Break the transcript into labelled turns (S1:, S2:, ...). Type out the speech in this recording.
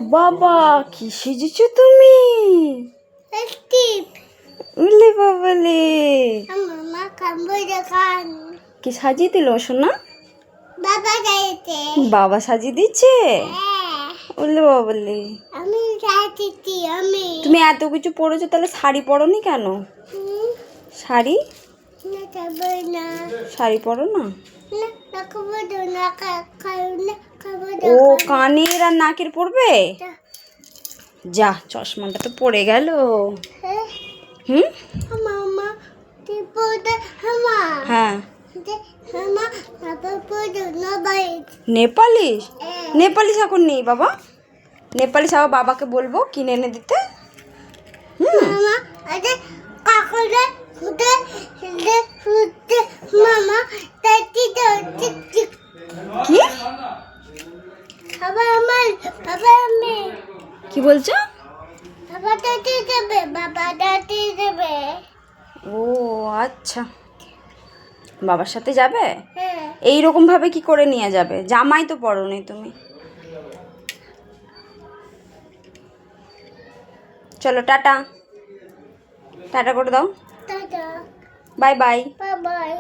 S1: বাবা কি সেজেছো তুমি? উলে বাবালে
S2: মামা খাবো দেখান
S1: কি সাজিয়ে দিল সোনা?
S2: বাবা গাইতে
S1: বাবা সাজিয়ে দিচ্ছে?
S2: হ্যাঁ
S1: উলে বাবালে
S2: আমি যাইতেছি আমি
S1: তুমি এত কিছু পরেছো, তাহলে শাড়ি পরোনি কেন? শাড়ি
S2: না খাবো না
S1: শাড়ি পরো না?
S2: না খাবো না খাবো
S1: ও কানের আর নাকের পরবে? যা, চশমাটা তো পড়ে গেল। হুম
S2: মামা টিপোটা হামা
S1: হ্যাঁ
S2: হামা বাবা পড়ো না বাইট
S1: নেপালিশ নেপালিশ এখন নেই বাবা। নেপালিশ আবার বাবাকে বলবো কিনে এনে দিতে।
S2: মামা আরে কাকুরে ফুটে ফুটে মামা তাতি তাতি
S1: কি
S2: বাবা আমার বাবা আমি
S1: কি বলছো?
S2: বাবা তাতি দেবে বাবা তাতি দেবে
S1: ও আচ্ছা, বাবার সাথে যাবে?
S2: হ্যাঁ
S1: এই রকম ভাবে কি করে নিয়ে যাবে? জামাই তো পরোনি তুমি। চলো টাটা, টাটা করে দাও,
S2: tata
S1: bye bye.
S2: Bye bye